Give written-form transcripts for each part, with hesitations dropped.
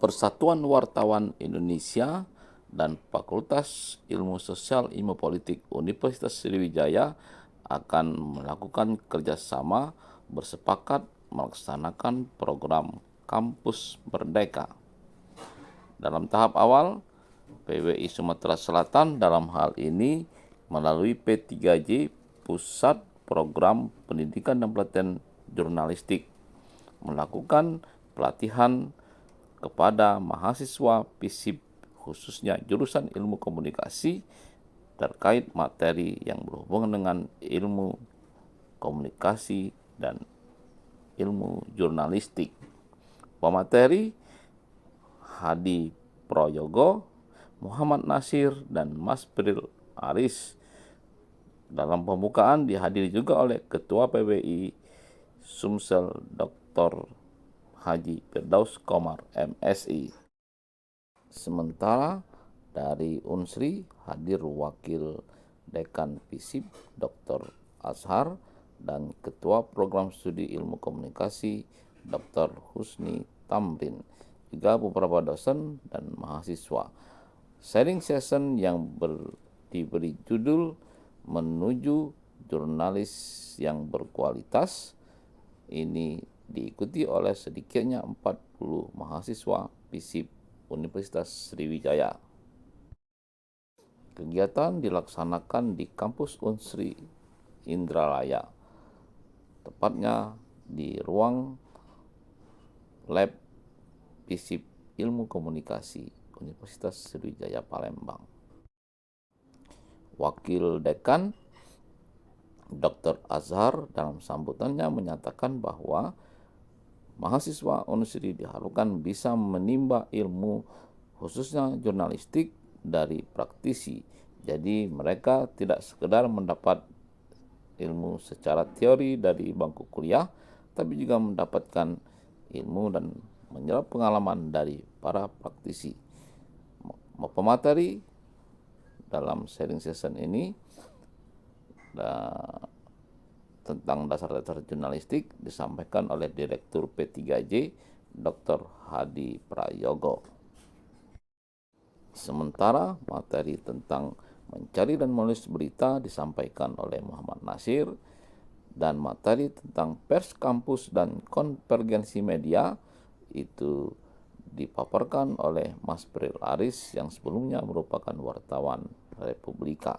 Persatuan Wartawan Indonesia dan Fakultas Ilmu Sosial Ilmu Politik Universitas Sriwijaya akan melakukan kerjasama bersepakat melaksanakan program Kampus Merdeka. Dalam tahap awal, PWI Sumatera Selatan dalam hal ini melalui P3J Pusat Program Pendidikan dan Pelatihan Jurnalistik melakukan pelatihan kepada mahasiswa FISIP khususnya jurusan ilmu komunikasi terkait materi yang berhubungan dengan ilmu komunikasi dan ilmu jurnalistik. Pemateri Hadi Proyogo, Muhammad Nasir, dan Mas Bril Aris. Dalam pembukaan dihadiri juga oleh Ketua PWI Sumsel Dr. Haji Firdaus Komar MSI. Sementara dari Unsri hadir Wakil Dekan FISIP Dr. Azhar dan Ketua Program Studi Ilmu Komunikasi Dr. Husni Tamrin, juga beberapa dosen dan mahasiswa. Sharing session yang diberi judul Menuju Jurnalis yang Berkualitas ini diikuti oleh sedikitnya 40 mahasiswa FISIP Universitas Sriwijaya. Kegiatan dilaksanakan di kampus Unsri Indralaya, tepatnya di ruang lab FISIP Ilmu Komunikasi Universitas Sriwijaya Palembang. Wakil Dekan Dr. Azhar dalam sambutannya menyatakan bahwa mahasiswa Unsri diharapkan bisa menimba ilmu khususnya jurnalistik dari praktisi. Jadi mereka tidak sekedar mendapat ilmu secara teori dari bangku kuliah, tapi juga mendapatkan ilmu dan menyerap pengalaman dari para praktisi. Pemateri dalam sharing session ini tentang dasar-dasar jurnalistik disampaikan oleh Direktur P3J Dr. Hadi Prayogo. Sementara materi tentang mencari dan menulis berita disampaikan oleh Muhammad Nasir, dan materi tentang pers kampus dan konvergensi media itu dipaparkan oleh Mas Bril Aris yang sebelumnya merupakan wartawan Republika.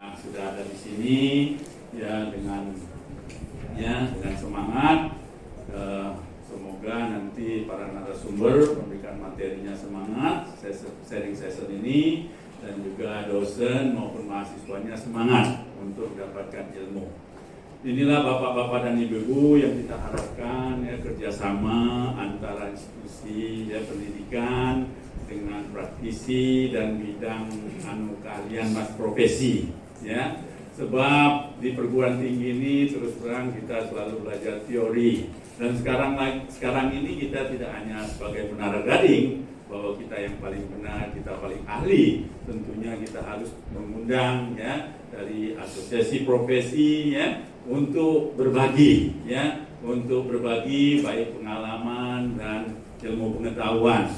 Sudah ada di sini dengan semangat. Semoga nanti para narasumber memberikan materinya semangat, sharing session ini, dan juga dosen maupun mahasiswanya semangat untuk mendapatkan ilmu. Inilah bapak-bapak dan ibu-ibu yang kita harapkan kerjasama antara institusi pendidikan dengan praktisi dan bidang keahlian mas profesi. Sebab di perguruan tinggi ini terus terang kita selalu belajar teori, dan sekarang ini kita tidak hanya sebagai menara gading bahwa kita yang paling benar, kita paling ahli. Tentunya kita harus mengundang dari asosiasi profesi untuk berbagi baik pengalaman dan ilmu pengetahuan.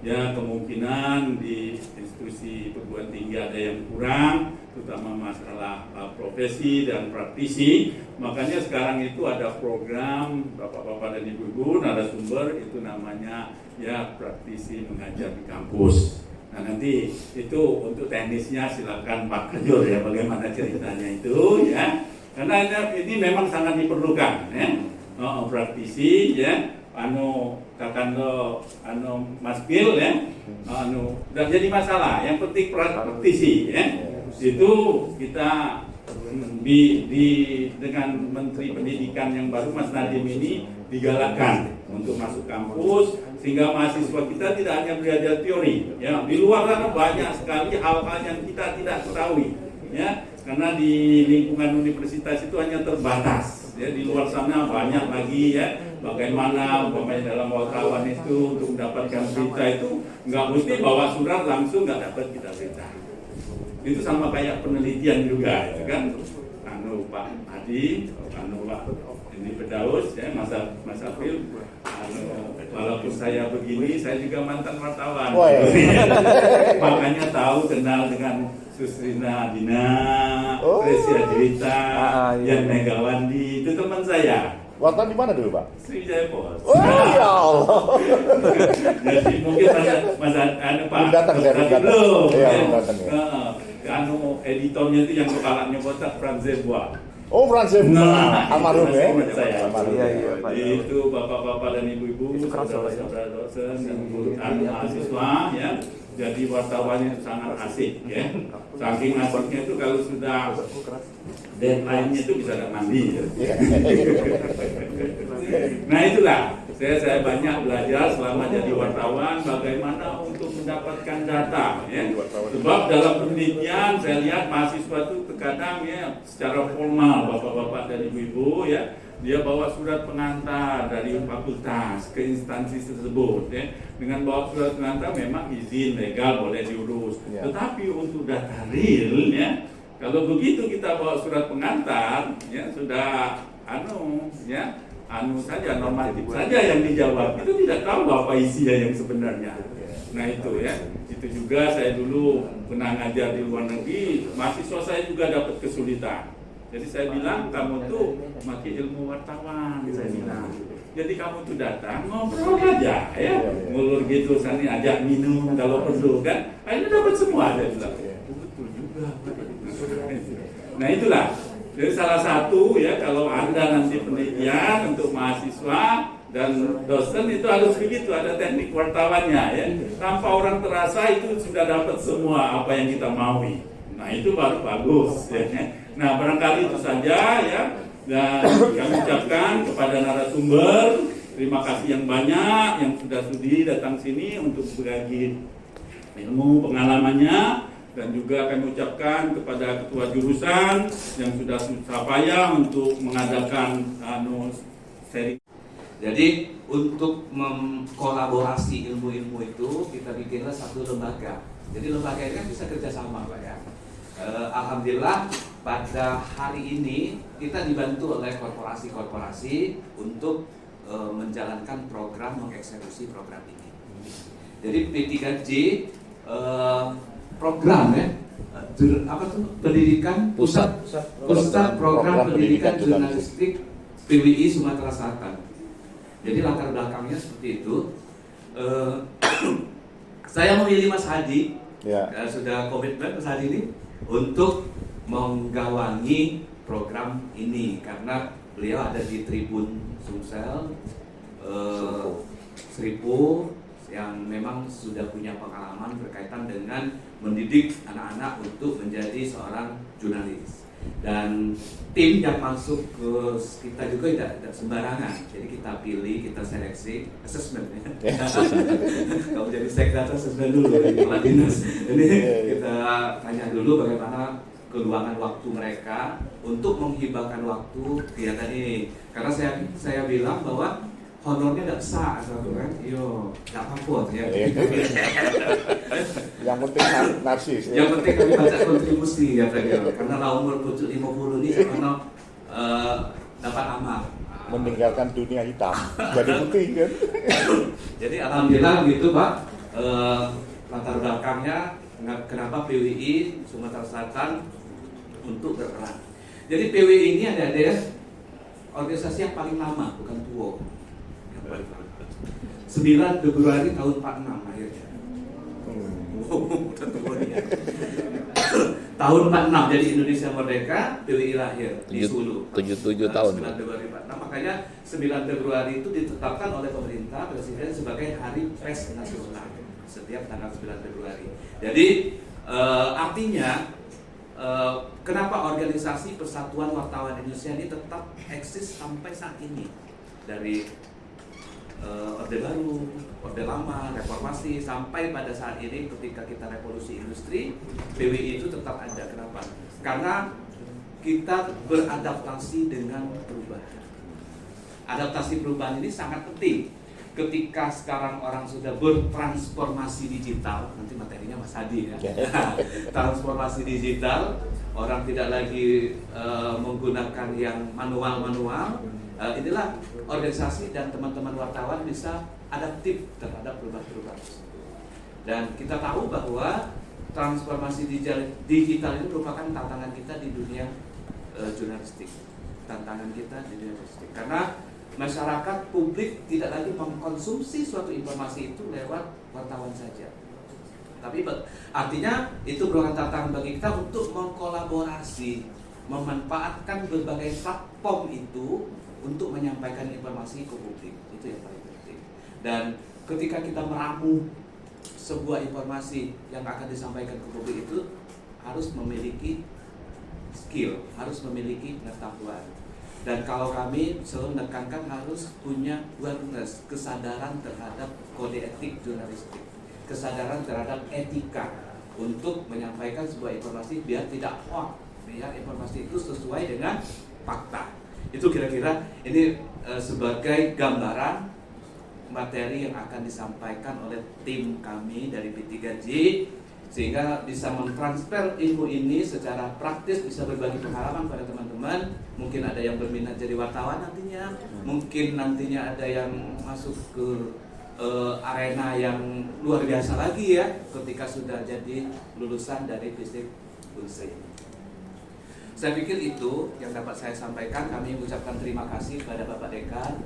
Kemungkinan di institusi perguruan tinggi ada yang kurang, terutama masalah profesi dan praktisi. Makanya sekarang itu ada program bapak-bapak dan ibu-ibu narasumber itu namanya praktisi mengajar di kampus. Nah nanti itu untuk teknisnya silakan Pak Kajol bagaimana ceritanya itu karena ini memang sangat diperlukan praktisi kakando Mas Gil dan jadi masalah. Yang penting praktisi itu kita dengan Menteri Pendidikan yang baru Mas Nadiem ini digalakkan untuk masuk kampus sehingga mahasiswa kita tidak hanya belajar teori. Di luar sana banyak sekali hal-hal yang kita tidak ketahui. Karena di lingkungan universitas itu hanya terbatas. Di luar sana banyak lagi bagaimana dalam wartawan itu untuk mendapatkan berita itu nggak mesti bawa surat langsung nggak dapat kita berita. Itu sama kayak penelitian juga, kan? Pak Hadi, Pak ini Firdaus ya, Mas April. Walaupun saya begini, saya juga mantan wartawan. Oh, iya. Makanya tahu kenal dengan Susrina Dina, Oh. Presia Jelita, Iya. yang Megawandi, itu teman saya. Wartawan di mana dulu, Pak? Sriwijaya Pos. Oh, ya Allah. Jadi mungkin Mas Pak Belum datang, saya belum datang. belum. Iya, ya. belum datang, ya. Editornya itu yang kepalanya kotak Franz Zebois. Oh, Francis. Almarhum ya. Mas saya. Almarhum. Iya, Pak. Itu bapak-bapak dan ibu-ibu, Itu keras soalnya. saudara-saudara dosen dan guru mahasiswa ya. Jadi wartawannya itu sangat asik ya. Saking asiknya itu kalau sudah deadline-nya itu bisa ada mandi ya. Nah itulah saya banyak belajar selama jadi wartawan bagaimana untuk mendapatkan data ya. Sebab dalam penelitian saya lihat mahasiswa itu terkadang ya secara formal bapak-bapak dan ibu-ibu ya, dia bawa surat pengantar dari fakultas ke instansi tersebut ya. Dengan bawa surat pengantar memang izin legal boleh diurus. Ya. Tetapi untuk data real ya, kalau begitu kita bawa surat pengantar ya sudah anu saja normatif saja yang dijawab. Itu tidak tahu apa isinya yang sebenarnya. Nah itu ya, itu juga saya dulu pernah ngajar di luar negeri, mahasiswa saya juga dapat kesulitan. Jadi saya bilang kamu tuh pakai ilmu wartawan, saya bilang. Jadi kamu tuh datang ngobrol aja ya, ngulur gitu, sana ajak minum kalau perlu kan. Akhirnya dapat semua saya bilang. Oh, betul juga. Nah itulah. Jadi salah satu ya kalau Anda nanti penelitian untuk mahasiswa dan dosen itu harus begitu, ada teknik wartawannya ya. Tanpa orang terasa itu sudah dapat semua apa yang kita maui. Nah itu baru bagus ya. Nah barangkali itu saja ya. Dan kami ucapkan kepada narasumber terima kasih yang banyak yang sudah sudi datang sini untuk berbagi ilmu pengalamannya. Dan juga kami ucapkan kepada ketua jurusan yang sudah susah payah untuk mengadakan seri. Jadi untuk mengkolaborasi ilmu-ilmu itu kita bikinlah satu lembaga. Jadi lembaga ini kan bisa kerjasama, Pak ya. Alhamdulillah pada hari ini kita dibantu oleh korporasi-korporasi untuk menjalankan program, mengeksekusi program ini. Jadi P3J program ya, pendidikan pusat program pendidikan jurnalistik PWI Sumatera Selatan. Jadi latar belakangnya seperti itu. Saya memilih Mas Hadi, Ya. sudah komitmen Mas Hadi ini untuk menggawangi program ini karena beliau ada di Tribun Sumsel, Seripu yang memang sudah punya pengalaman berkaitan dengan mendidik anak-anak untuk menjadi seorang jurnalis. Dan tim yang masuk ke kita juga tidak sembarangan. Jadi kita pilih, kita seleksi, assessment ya. Kalau jadi sekda assessment dulu di kepala dinas. Jadi kita tanya dulu bagaimana keluangan waktu mereka untuk menghibahkan waktu kegiatan ini. Karena saya bilang bahwa honornya tidak besar, kan? Yo, tidak apa-apa ya. Yang penting narsis. Ya. Yang penting kami baca kontribusi ya beliau. Karena umur 50 ini karena dapat amal. Meninggalkan dunia hitam. Jadi putih kan. Jadi alhamdulillah gitu Pak. Latar belakangnya kenapa PWI Sumatera Selatan untuk berperan. Jadi PWI ini ada organisasi yang paling lama, bukan tua. 9 Februari tahun 46 akhirnya. Tahun 46 jadi Indonesia merdeka, PWI lahir di Sulu. 77 tahun. 9 Februari 46. Makanya 9 Februari itu ditetapkan oleh pemerintah presiden sebagai hari pers nasional setiap tanggal 9 Februari. Jadi artinya kenapa organisasi Persatuan Wartawan Indonesia ini tetap eksis sampai saat ini, dari Orde Baru, Orde Lama, Reformasi sampai pada saat ini ketika kita revolusi industri, PWI itu tetap ada. Kenapa? Karena kita beradaptasi dengan perubahan. Adaptasi perubahan ini sangat penting. Ketika sekarang orang sudah bertransformasi digital, nanti materinya Mas Hadi ya. Transformasi digital, orang tidak lagi menggunakan yang manual-manual. Inilah organisasi dan teman-teman wartawan bisa adaptif terhadap perubahan-perubahan tersebut. Dan kita tahu bahwa transformasi digital ini merupakan tantangan kita di dunia jurnalistik. Tantangan kita di dunia jurnalistik. Karena masyarakat publik tidak lagi mengkonsumsi suatu informasi itu lewat wartawan saja. Tapi artinya itu merupakan tantangan bagi kita untuk mengkolaborasi, memanfaatkan berbagai platform itu untuk menyampaikan informasi ke publik. Itu yang paling penting. Dan ketika kita meramu sebuah informasi yang akan disampaikan ke publik itu harus memiliki skill, harus memiliki pengetahuan. Dan kalau kami selalu menekankan harus punya awareness, kesadaran terhadap kode etik jurnalistik, kesadaran terhadap etika untuk menyampaikan sebuah informasi biar tidak hoax, biar informasi itu sesuai dengan fakta. Itu kira-kira ini sebagai gambaran materi yang akan disampaikan oleh tim kami dari P3J, sehingga bisa mentransfer ilmu ini secara praktis, bisa berbagi pengalaman pada teman-teman. Mungkin ada yang berminat jadi wartawan nantinya, mungkin nantinya ada yang masuk ke arena yang luar biasa lagi ya ketika sudah jadi lulusan dari fisik Unsri. Saya pikir itu yang dapat saya sampaikan. Kami mengucapkan terima kasih kepada Bapak Dekan,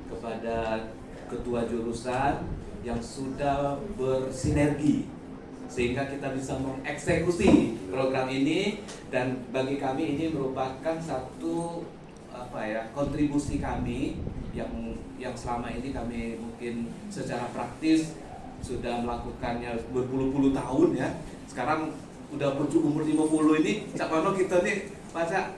kepada ketua jurusan yang sudah bersinergi sehingga kita bisa mengeksekusi program ini, dan bagi kami ini merupakan satu kontribusi kami yang selama ini kami mungkin secara praktis sudah melakukannya berpuluh-puluh tahun ya. Sekarang udah umur 50 ini, Cak Mano kita nih baca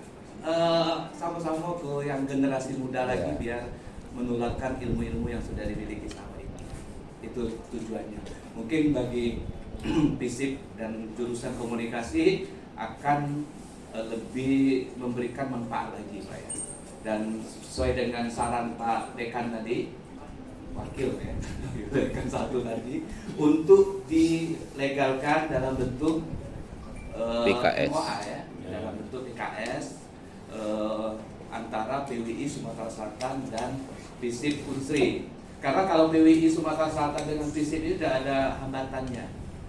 sama-sama ke yang generasi muda lagi biar menularkan ilmu-ilmu yang sudah dimiliki selama ini. Itu tujuannya. Mungkin bagi FISIP dan jurusan komunikasi akan lebih memberikan manfaat lagi Pak ya. Dan sesuai dengan saran Pak Dekan tadi, wakil ya, Dekan satu tadi, untuk dilegalkan dalam bentuk PKS. MOA ya, dalam bentuk PKS antara PWI Sumatera Selatan dan FISIP Unsri. Karena kalau PWI Sumatera Selatan dengan FISIP ini tidak ada hambatannya,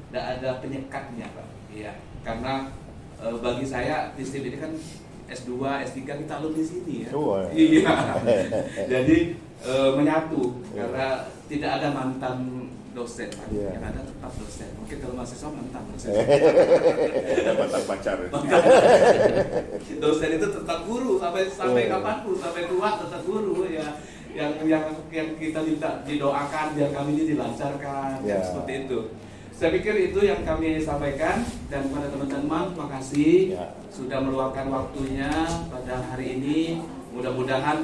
tidak ada penyekatnya Pak. Iya, karena bagi saya FISIP ini kan S2, S3 kita alumni sini ya. Iya. Jadi menyatu karena tidak ada mantan dosen, yang ada tetap dosen. Mungkin kalau mahasiswa mantan dosen. Ada mantan pacar. Dosen itu tetap guru sampai kapanpun, sampai tua tetap guru ya. Yang kita minta didoakan biar kami ini dilancarkan, seperti itu. Saya pikir itu yang kami sampaikan, dan kepada teman-teman terima kasih sudah meluangkan waktunya pada hari ini. Mudah-mudahan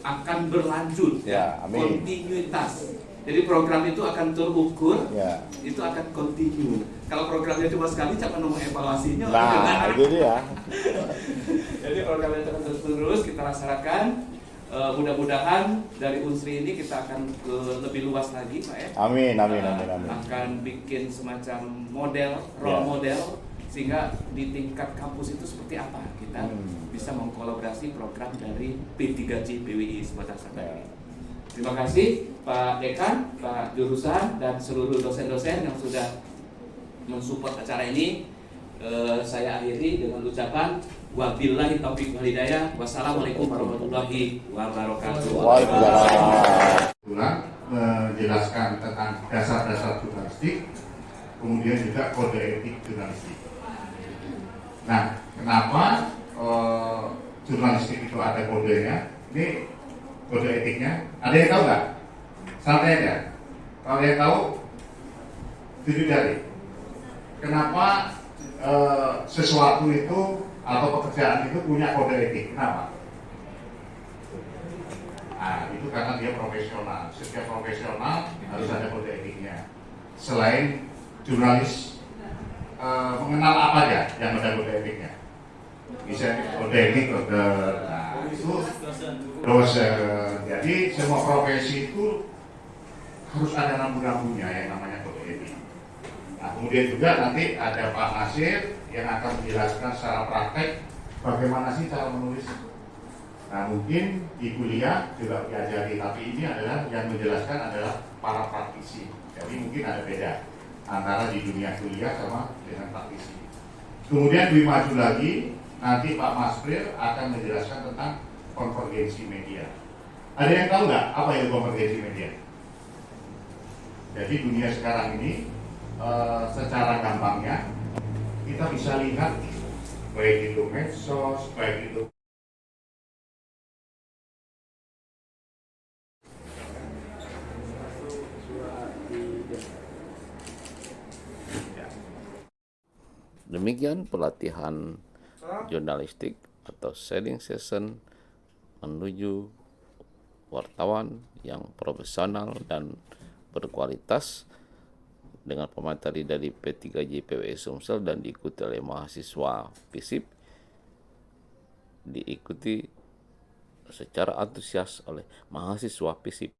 akan berlanjut kontinuitas. Jadi program itu akan terukur, itu akan continue. Kalau programnya cuma sekali, jangan nunggu evaluasinya. Nah, itu dia. Jadi programnya akan terus kita laksanakan. Mudah-mudahan dari Unsri ini kita akan ke lebih luas lagi Pak ya. Amin. Akan bikin semacam model, role model, sehingga di tingkat kampus itu seperti apa kita bisa mengkolaborasi program dari P3J PWI Sumatera Selatan. Terima kasih Pak Dekan, Pak Jurusan, dan seluruh dosen-dosen yang sudah mensupport acara ini. Saya akhiri dengan ucapan wabillahi taufiq wal hidayah. Wassalamualaikum warahmatullahi wabarakatuh. Kebetulan menjelaskan tentang dasar-dasar jurnalistik, kemudian juga kode etik jurnalistik. Nah, kenapa jurnalistik itu ada kodenya? Ini kode etiknya. Ada yang tahu nggak? Santai aja. Kalau yang tahu, tujuh jari. Kenapa sesuatu itu atau pekerjaan itu punya kode etik? Kenapa? Nah, itu karena dia profesional. Setiap profesional harus ada kode etiknya. Selain jurnalis mengenal apa aja yang ada kode etiknya? Bisa kode etik, kode itu dosen. Jadi semua profesi itu harus ada rambu-rambunya yang namanya kode etik. Nah, kemudian juga nanti ada Pak Nasir yang akan menjelaskan secara praktek bagaimana sih cara menulis itu. Nah mungkin di kuliah juga diajari, tapi ini adalah yang menjelaskan adalah para praktisi. Jadi mungkin ada beda antara di dunia kuliah sama dengan praktisi. Kemudian lebih maju lagi, nanti Pak Maspril akan menjelaskan tentang konvergensi media. Ada yang tahu nggak apa itu konvergensi media? Jadi dunia sekarang ini secara gampangnya kita bisa lihat baik itu medsos, baik itu Demikian pelatihan jurnalistik atau sharing session menuju wartawan yang profesional dan berkualitas dengan pemateri dari P3J PWI Sumsel dan diikuti oleh mahasiswa FISIP, diikuti secara antusias oleh mahasiswa FISIP.